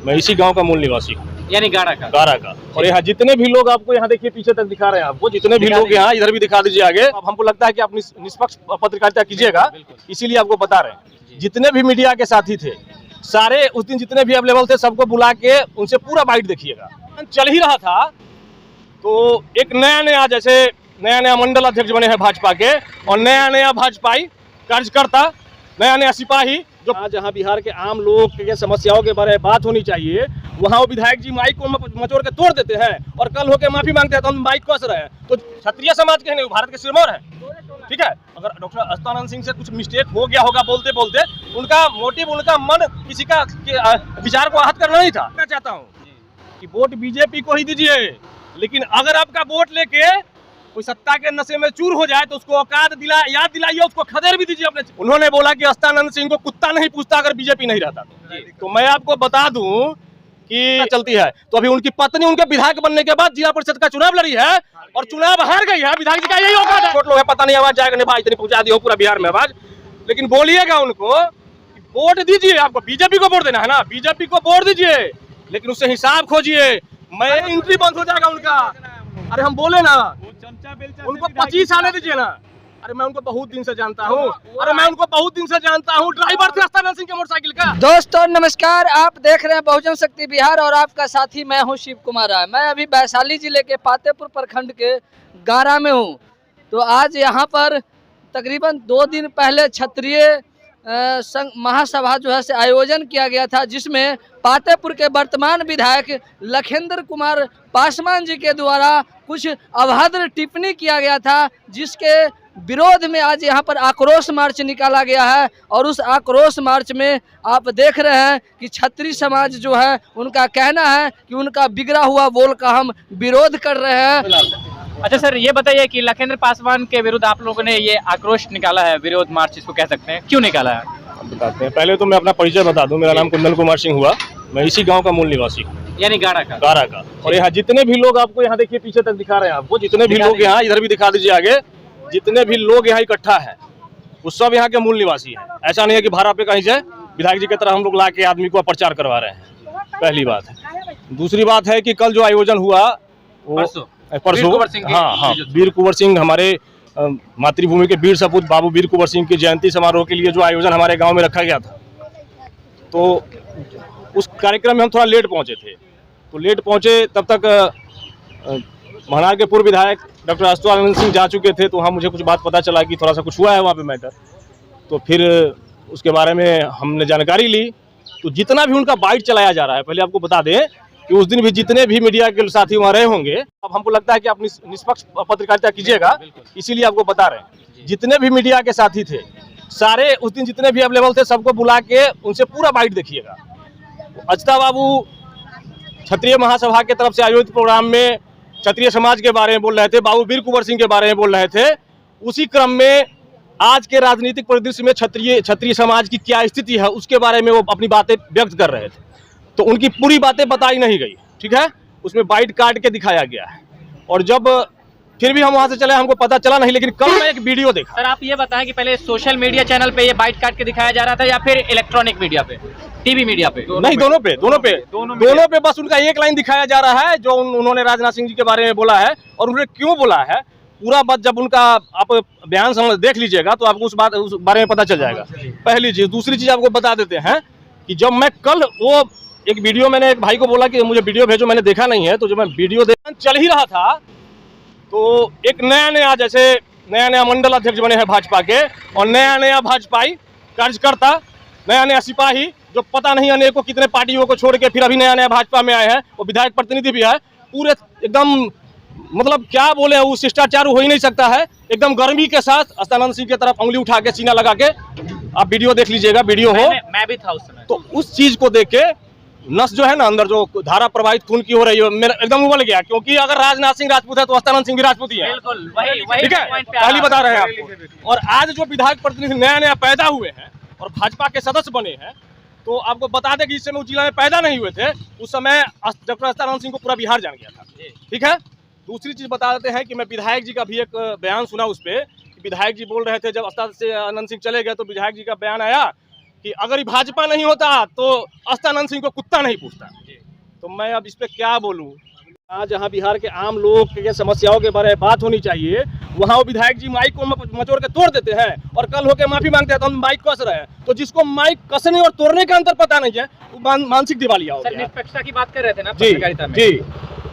मैं इसी गांव का मूल निवासी हूँ, यानी गाड़ा का। और यहाँ जितने भी लोग आपको यहाँ देखिए पीछे तक दिखा रहे हैं, आपको जितने भी लोग यहाँ इधर भी दिखा दीजिए आगे। अब हमको लगता है कि आप निष्पक्ष पत्रकारिता कीजिएगा, इसीलिए आपको बता रहे हैं। जितने भी मीडिया के साथी थे सारे उस दिन जितने भी अवेलेबल थे सबको बुला के उनसे पूरा बाइट देखिएगा। चल ही रहा था तो एक नया जैसे नया मंडल अध्यक्ष बने हैं भाजपा के, और नया भाजपाई कार्यकर्ता, नया सिपाही, जो जहां बिहार के आम लोग के समस्याओं के बारे में बात होनी चाहिए वहां वो विधायक जी माइक को मचोड़ के तोड़ देते हैं और कल होके माफी मांगते हैं तो हम माइक कस रहे हैं। तो क्षत्रिय समाज के नहीं, भारत के सिरमौर है, ठीक है। अगर डॉक्टर अस्तानंद सिंह से कुछ मिस्टेक हो गया होगा बोलते बोलते, उनका मोटिव, उनका मन किसी का विचार को आहत करना नहीं था। मैं चाहता हूँ कि वोट बीजेपी को ही दीजिए, लेकिन अगर आपका वोट लेके कोई सत्ता के नशे में चूर हो जाए तो उसको औकात याद दिलाइए, उसको खदेड़ भी दीजिए अपने। उन्होंने बोला कि अस्तानंद सिंह को कुत्ता नहीं पूछता अगर बीजेपी नहीं रहता तो मैं आपको बता दूं कि चलती है। तो अभी उनकी पत्नी उनके विधायक बनने के बाद जिला परिषद का चुनाव लड़ी है और चुनाव हार गई है। विधायक जी का यही औकात है। छोटे लोग है, पता नहीं आवाज जाएगा नहीं भाई, इतनी पहुंचा दी हो पूरा बिहार में आवाज, लेकिन बोलिएगा उनको वोट दीजिए। आपको बीजेपी को वोट देना है ना, बीजेपी को वोट दीजिए, लेकिन उससे हिसाब खोजिए। मैं एंट्री बंद हो जाएगा उनका। अरे हम बोले ना उनको 25 साल दीजिए ना। अरे मैं उनको बहुत दिन से जानता हूँ, ड्राइवर थे अस्तानंद सिंह के मोटरसाइकिल का। दोस्तों नमस्कार, आप देख रहे हैं बहुजन शक्ति बिहार और आपका साथी मैं हूं शिव कुमार राय। मैं अभी वैशाली जिले के पातेपुर प्रखंड के गारा में हूं। तो आज यहां पर तकरीबन 2 दिन पहले क्षत्रिय संघ महासभा जो है से आयोजन किया गया था, जिसमें पातेपुर के वर्तमान विधायक लखेंद्र कुमार पासवान जी के द्वारा कुछ अभद्र टिप्पणी किया गया था, जिसके विरोध में आज यहाँ पर आक्रोश मार्च निकाला गया है। और उस आक्रोश मार्च में आप देख रहे हैं कि क्षत्रिय समाज जो है उनका कहना है कि उनका बिगड़ा हुआ बोल का हम विरोध कर रहे हैं। अच्छा सर, ये बताइए कि लखेंद्र पासवान के विरुद्ध आप लोगों ने ये आक्रोश निकाला है, विरोध मार्च इसको कह सकते हैं, क्यों निकाला है? बताते हैं। पहले तो मैं अपना परिचय बता दूं, मेरा नाम कुंदन कुमार सिंह हुआ, मैं इसी गांव का मूल निवासी हूँ, यानी गाड़ा का। और यहाँ जितने भी लोग आपको यहाँ देखिए पीछे तक दिखा रहे हैं, आपको जितने भी लोग यहाँ इधर भी दिखा दीजिए आगे, जितने भी लोग यहाँ इकट्ठा है वो सब यहाँ के मूल निवासी है। ऐसा नहीं है कि भाड़ा पे कहीं से विधायक जी की तरह हम लोग ला के आदमी को प्रचार करवा रहे हैं, पहली बात है। दूसरी बात है कि कल जो आयोजन हुआ वो परसों, हाँ, वीर कुंवर सिंह, हमारे मातृभूमि के वीर सपूत बाबू वीर कुंवर सिंह की जयंती समारोह के लिए जो आयोजन हमारे गांव में रखा गया था, तो उस कार्यक्रम में हम थोड़ा लेट पहुंचे थे। तो लेट पहुंचे तब तक महनार के पूर्व विधायक डॉक्टर अस्तानंद सिंह जा चुके थे। तो वहाँ मुझे कुछ बात पता चला कि थोड़ा सा कुछ हुआ है वहाँ पे मैटर। तो फिर उसके बारे में हमने जानकारी ली। तो जितना भी उनका बाइट चलाया जा रहा है, पहले आपको बता दें कि उस दिन भी जितने भी मीडिया के साथी वहाँ रहे होंगे, अब हमको लगता है कि आप निष्पक्ष पत्रकारिता कीजिएगा, इसीलिए आपको बता रहे हैं। जितने भी मीडिया के साथी थे सारे उस दिन जितने भी अवेलेबल थे सबको बुला के उनसे पूरा बाइट देखिएगा। अजता बाबू क्षत्रिय महासभा के तरफ से आयोजित प्रोग्राम में क्षत्रिय समाज के बारे में बोल रहे थे, बाबू वीर कुंवर सिंह के बारे में बोल रहे थे। उसी क्रम में आज के राजनीतिक परिदृश्य में क्षत्रिय समाज की क्या स्थिति है उसके बारे में वो अपनी बातें व्यक्त कर रहे थे। तो उनकी पूरी बातें बताई नहीं गई, ठीक है, उसमें बाइट काट के दिखाया गया है। और जब फिर भी हम वहां से चले, हमको पता चला नहीं, लेकिन कल मैं एक वीडियो देखा। सर आप ये बताएं कि पहले सोशल मीडिया चैनल पे ये बाइट काट के दिखाया जा रहा था या फिर इलेक्ट्रॉनिक मीडिया पे, टीवी मीडिया पे? नहीं, दोनों पे बस उनका एक लाइन दिखाया जा रहा है जो उन्होंने राजनाथ सिंह जी के बारे में बोला है। और उन्होंने क्यों बोला है पूरा बात जब उनका आप बयान देख लीजिएगा तो आपको उस बारे में पता चल जाएगा, पहली चीज। दूसरी चीज आपको बता देते हैं कि जब मैं कल वो एक वीडियो, मैंने एक भाई को बोला कि मुझे वीडियो भेजो, मैंने देखा नहीं है। तो जब मैं वीडियो चल ही रहा था तो एक नया जैसे नया मंडल अध्यक्ष बने हैं भाजपा के, और नया भाजपाई कार्यकर्ता, नया सिपाही, जो पता नहीं अनेकों कितने पार्टियों को छोड़ के फिर अभी नया भाजपा में आए हैं, वो विधायक प्रतिनिधि भी है, पूरे एकदम मतलब क्या बोले, वो शिष्टाचार हो ही नहीं सकता है। एकदम गर्मी के साथ अस्तानंद सिंह की तरफ उंगली उठा के सीना लगा के, आप वीडियो देख लीजिएगा, वीडियो हो। मैं भी था उस समय। तो उस चीज को देख के नस जो है ना अंदर, जो धारा प्रवाहित खून की हो रही है, मेरा एकदम उबल गया। क्योंकि अगर राजनाथ सिंह राजपूत है तो अस्तानंद सिंह भी राजपूत ही है, ठीक है, पहली बता रहे हैं आपको। और आज जो विधायक प्रतिनिधि नया पैदा हुए हैं और भाजपा के सदस्य बने हैं, तो आपको बता दें कि इस समय उस जिला में पैदा नहीं हुए थे, उस समय डॉक्टर अस्तानंद सिंह को पूरा बिहार जान गया था, ठीक है। दूसरी चीज बता देते हैं कि मैं विधायक जी का भी एक बयान सुना उस पर। विधायक जी बोल रहे थे जब अस्तानंद सिंह चले गए तो विधायक जी का बयान आया कि अगर ये भाजपा नहीं होता तो अस्तानंद सिंह को कुत्ता नहीं पूछता। तो मैं अब इस पे क्या बोलूं। आज जहाँ बिहार के आम लोगों के समस्याओं के बारे में बात होनी चाहिए, वहाँ वो विधायक जी माइक को मचोड़ के तोड़ देते हैं और कल होके माफी मांगते हैं तो हम माइक कस रहे हैं। तो जिसको माइक कसने और तोड़ने का अंतर पता नहीं है वो मानसिक दिवालिया हो सर, गया। निष्पक्षता की बात कर रहे थे ना जी पत्रकारिता में। जी,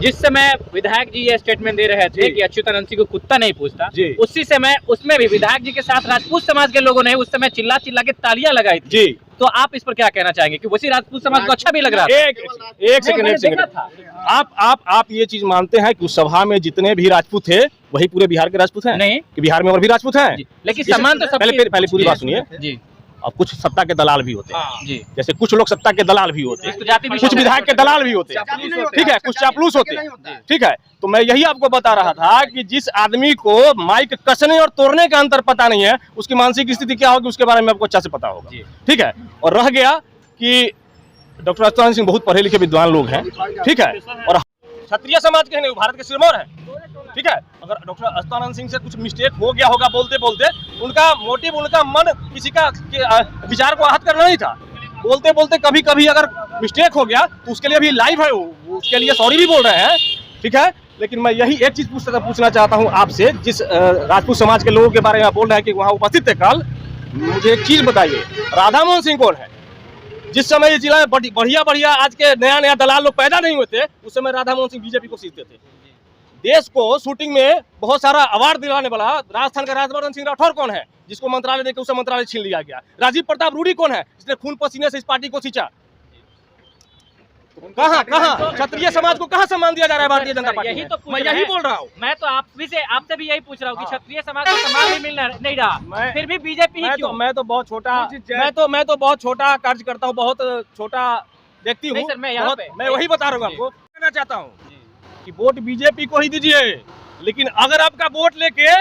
जिस समय विधायक जी ये स्टेटमेंट दे रहे थे जी। कि अच्युतानंद सिंह को कुत्ता नहीं पूछता, जी। उसी समय उसमें भी विधायक जी के साथ राजपूत समाज के लोगों ने उस समय चिल्ला चिल्ला के तालियां लगाई थी। जी। तो आप इस पर क्या कहना चाहेंगे कि उसी राजपूत समाज को अच्छा भी लग रहा था? एक सेकंड आप ये चीज मानते हैं कि उस सभा में जितने भी राजपूत थे वही पूरे बिहार के राजपूत हैं? नहीं, कि बिहार में और भी राजपूत हैं? लेकिन सम्मान तो पहले पूरी बात सुनिए जी। और कुछ सत्ता के दलाल भी होते हैं जी। जैसे कुछ लोग सत्ता के दलाल भी होते हैं, कुछ विधायक के दलाल भी होते हैं, ठीक है, कुछ चापलूस होते हैं, ठीक है। तो मैं यही आपको बता रहा था कि जिस आदमी को माइक कसने और तोड़ने का अंतर पता नहीं है उसकी मानसिक स्थिति क्या होगी उसके बारे में आपको अच्छा से पता होगा, ठीक है। और रह गया कि डॉक्टर अस्तानंद सिंह बहुत पढ़े लिखे विद्वान लोग हैं, ठीक है, और क्षत्रिय समाज के नहीं, भारत के सिरमौर हैं, ठीक है। अगर डॉक्टर अस्तानंद सिंह से कुछ मिस्टेक हो गया होगा बोलते बोलते, उनका मोटिव, उनका मन किसी का विचार को आहत करना नहीं था। बोलते बोलते कभी कभी अगर मिस्टेक हो गया तो उसके लिए अभी लाइव है, उसके लिए सॉरी भी बोल रहे हैं, ठीक है। लेकिन मैं यही एक चीज पूछना चाहता हूँ आपसे, जिस राजपूत समाज के लोगों के बारे में बोल रहे हैं कि वहाँ उपस्थित थे कल, मुझे एक चीज बताइए, राधा मोहन सिंह कौन है? जिस समय इस जिला में बढ़िया आज के नया दलाल लोग पैदा नहीं हुए थे उस समय राधा मोहन सिंह बीजेपी को सीखते थे। देश को शूटिंग में बहुत सारा अवार्ड दिलाने वाला राजस्थान का राज्यवर्धन सिंह राठौर कौन है जिसको मंत्रालय देकर उसे मंत्रालय छीन लिया गया? राजीव प्रताप रूडी कौन है जिसने खून पसीने से इस पार्टी को सींचा? कहाँ क्षत्रिय समाज को कहाँ सम्मान दिया जा रहा है भारतीय जनता पार्टी? यही तो मैं यही बोल रहा हूँ। मैं तो आपसे भी यही पूछ रहा हूँ कि क्षत्रिय समाज को सम्मान भी मिल नहीं रहा, फिर भी बीजेपी ही क्यों? मैं तो बहुत छोटा कार्य करता हूँ, बहुत छोटा व्यक्ति हूँ। मैं वही बता रहा हूँ आपको, कहना चाहता हूँ कि वोट बीजेपी को ही दीजिए, लेकिन अगर आपका वोट लेके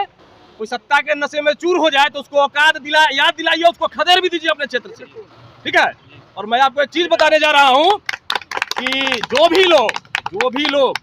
कोई सत्ता के नशे में चूर हो जाए तो उसको औकात याद दिलाइए, उसको खदेड़ भी दीजिए अपने क्षेत्र से, ठीक है। और मैं आपको एक चीज बताने जा रहा हूँ कि जो भी लोग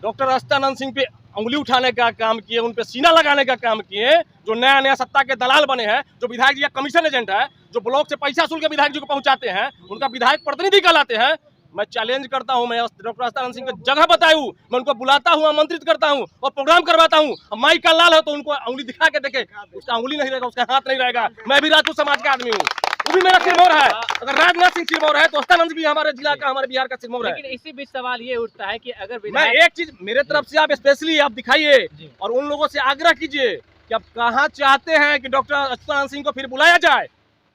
डॉक्टर अस्तानंद सिंह पे उंगली उठाने का काम किए, उन पे सीना लगाने का काम किए, जो नया सत्ता के दलाल बने हैं, जो विधायक जी का कमीशन एजेंट है, जो ब्लॉक से पैसा वसूल के विधायक जी को पहुंचाते हैं, उनका विधायक प्रतिनिधि कहलाते हैं, मैं चैलेंज करता हूं, मैं डॉक्टर अस्तानंद सिंह को जगह बताऊं, मैं उनको बुलाता हूं, आमंत्रित करता हूं और प्रोग्राम करवाता हूं। माइक का लाल है तो उनको उंगली दिखा के देखे, उसका उंगली नहीं रहेगा, उसका हाथ नहीं रहेगा। मैं भी राजपूत समाज का आदमी हूँ, वो भी मेरा सिरमौर है। अगर राजनाथ सिंह सिरमौर है तो अस्तानंद भी हमारे जिला का, हमारे बिहार का सिरमौर है। लेकिन इसी बीच सवाल ये उठता है कि अगर मैं एक चीज मेरे तरफ से आप स्पेशली आप दिखाइए और उन लोगों से आग्रह कीजिए कि आप कहाँ चाहते हैं कि डॉक्टर अस्तानंद सिंह को फिर बुलाया जाए।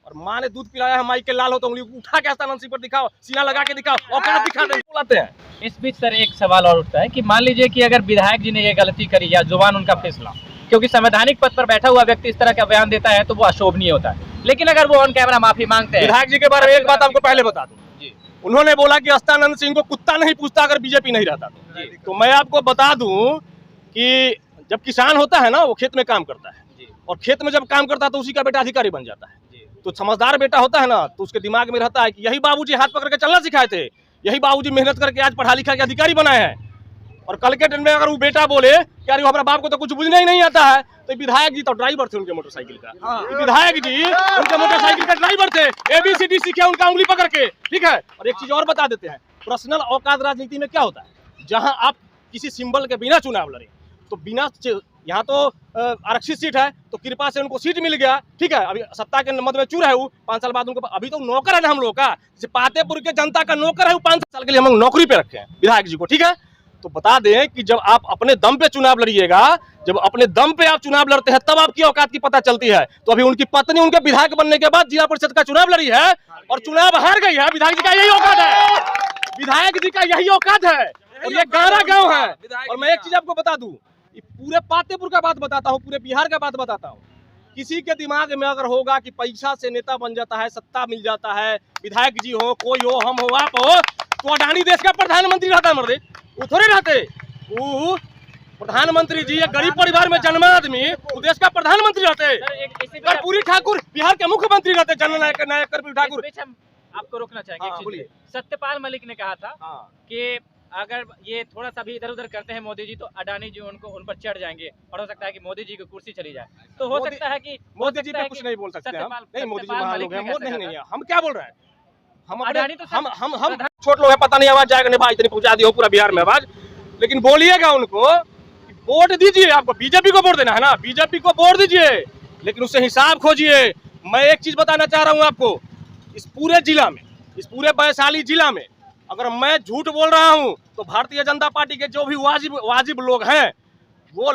और माँ ने दूध पिलाया है, माइक के लाल हो तो उंगली उठा के अस्तानंद सिंह पर दिखाओ, सीना लगा के दिखाओ, औकात दिखा दे, बुलाते हैं। इस बीच सर एक सवाल और उठता है कि मान लीजिए कि अगर विधायक जी ने ये गलती करी या जुबान उनका फैसला, क्योंकि संवैधानिक पद पर बैठा हुआ व्यक्ति इस तरह का बयान देता है तो वो अशोभनीय होता है, लेकिन अगर वो ऑन कैमरा माफी मांगते हैं। विधायक जी के बारे में एक बात आपको पहले बता दूं, उन्होंने बोला कि अस्तानंद सिंह को कुत्ता नहीं पूछता अगर बीजेपी नहीं रहता तो मैं आपको बता दूं कि जब किसान होता है ना वो खेत में काम करता है, और खेत में जब काम करता है तो उसी का बेटा अधिकारी बन जाता है। तो समझदार बेटा होता है ना तो उसके दिमाग में रहता है कि यही बाबूजी हाथ पकड़ के चलना सिखाए थे, यही बाबूजी मेहनत करके आज पढ़ा लिखा के अधिकारी बनाए हैं। और कल के दिन में अगर वो बेटा बोले कि यार हमारे बाप को तो कुछ बुझना ही नहीं आता है, तो विधायक जी तो ड्राइवर थे उनके मोटरसाइकिल का, विधायक जी उनके मोटरसाइकिल का ड्राइवर थे, ABCD सीखे उनका उंगली पकड़ के, ठीक है। और एक चीज और बता देते हैं, पर्सनल औकात राजनीति में क्या होता है, जहां आप किसी सिंबल के बिना चुनाव लड़े तो बिना, यहाँ तो आरक्षित सीट है तो कृपा से उनको सीट मिल गया, ठीक है। अभी सत्ता के मद में चूर है वो, 5 साल बाद उनको, अभी तो नौकर है ना हम लोग का, जैसे पातेपुर के जनता का नौकर है वो, 5 साल के लिए हम लोग नौकरी पे रखे हैं विधायक जी को, ठीक है। तो बता दें कि जब आप अपने दम पे चुनाव लड़िएगा, जब अपने दम पे आप चुनाव लड़ते हैं तब आपकी औकात की पता चलती है। तो अभी उनकी पत्नी उनके विधायक बनने के बाद जिला परिषद का चुनाव लड़ी है और चुनाव हार गई है। विधायक जी का यही औकात है, विधायक जी का यही औकात है, और ये गारा गाँव है। और मैं एक चीज आपको बता दूं, पूरे पातेपुर का बात बताता हूँ, पूरे बिहार का बात बताता हूँ, किसी के दिमाग में अगर होगा कि पैसा से नेता बन जाता है, सत्ता मिल जाता है, विधायक जी हो, कोई हो, हम हो, आप हो, तो अडानी देश का प्रधानमंत्री रहता है, मर्दे वो थोड़े रहते। वो प्रधानमंत्री जी एक गरीब परिवार में जन्मा आदमी वो देश का प्रधानमंत्री रहते। कर्पूरी ठाकुर बिहार के मुख्यमंत्री रहते, जननायक कर्पूरी ठाकुर। आपको रोकना चाहेंगे, सत्यपाल मलिक ने कहा था कि अगर ये थोड़ा सा भी इधर उधर करते हैं मोदी जी, तो अडानी जी उन पर चढ़ जाएंगे और हो सकता है कि मोदी जी की कुर्सी चली जाए। तो हो सकता है कि मोदी जी पे कुछ नहीं बोल सकते हम। नहीं, मोदी जी महान लोग हैं। नहीं, हम क्या बोल रहे हैं? हम अडानी तो हम छोटे लोग हैं, पता नहीं आवाज जाएगा नहीं भाई, इतनी पहुंचा दी हो पूरा बिहार में आवाज। लेकिन बोलिएगा उनको, वोट दीजिए। आपको बीजेपी को वोट देना है ना, बीजेपी को वोट दीजिए, लेकिन उससे हिसाब खोजिए। मैं एक चीज बताना चाह रहा हूँ आपको, इस पूरे जिला में, इस पूरे वैशाली जिला में अगर मैं झूठ बोल रहा हूं तो भारतीय जनता पार्टी के जो भी वाजिब लोग हैं, वो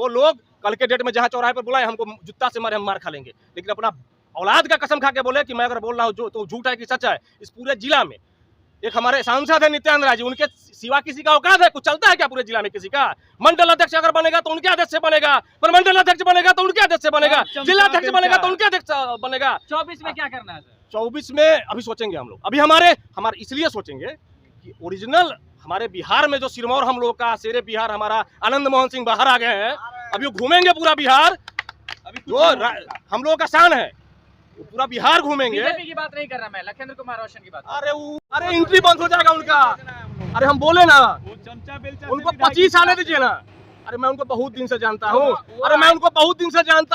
लोग कल के डेट में जहां चौराहे पर बुलाए हमको जूता से मारे, हम मार खा लेंगे। लेकिन अपना औलाद का कसम खा के बोले कि मैं अगर बोल रहा हूं जो तो झूठ है कि सच है। इस पूरे जिला में एक हमारे सांसद है नित्यानंद राय जी, उनके सिवा किसी का औकात है? कुछ चलता है क्या पूरे जिला में किसी का? मंडल अध्यक्ष अगर बनेगा तो उनके अध्यक्ष से बनेगा, पर मंडल अध्यक्ष बनेगा तो उनके अध्यक्ष से बनेगा, जिला अध्यक्ष बनेगा तो उनके अध्यक्ष बनेगा। 24 में क्या करना है सर? 24 में अभी सोचेंगे हम लोग। अभी हमारे इसलिए सोचेंगे कि ओरिजिनल हमारे बिहार में जो सिरमौर हम लोग का शेरे बिहार हमारा आनंद मोहन सिंह बाहर आ गए हैं, अभी घूमेंगे पूरा बिहार। जो हम लोगों का शान है वो पूरा बिहार घूमेंगे। बीजेपी की बात नहीं कर रहा मैं, लखींद्र कुमार रोशन की बात। अरे एंट्री बंद हो जाएगा उनका। अरे हम बोले ना उनको 25 आने दीजिए ना। अरे मैं उनको बहुत दिन से जानता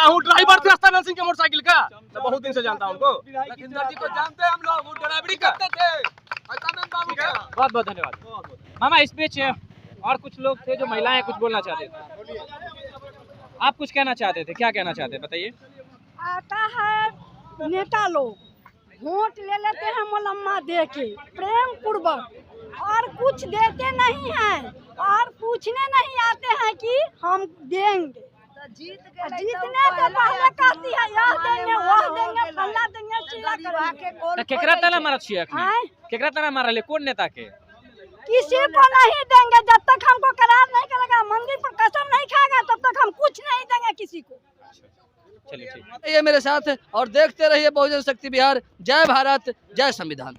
हूँ, ड्राइवर थे अस्तानंद सिंह के मोटरसाइकिल का, मैं बहुत दिन से जानता हूँ उनको। लखींद्र जी को जानते हैं हम लोग, वो ड्राइवरी करते थे। बहुत बहुत धन्यवाद मामा। इस बीच और कुछ लोग थे जो महिलाएं कुछ बोलना चाहते थे। आप कुछ कहना चाहते थे, क्या कहना चाहते हैं बताइए? आता है नेता लोग वोट ले लेते हैं मुलम्मा दे के प्रेम पूर्वक, और कुछ देते नहीं हैं और पूछने नहीं आते हैं कि हम देंगे। जीतने से पहले कहती है यह देंगे, वह देंगे, फल्ला देंगे, चिल्ला करेंगे। केकरा तना मारत छियै अखनी? केकरा तना मारले? कौन नेता के? किसी को नहीं देंगे जब तक हमको करार नहीं करेगा, मंदिर पर कसम नहीं खाएगा तब तक हम कुछ नहीं देंगे किसी को। चलिए ठीक। ये मेरे साथ और देखते रहिए बहुजन शक्ति बिहार। जय भारत, जय संविधान।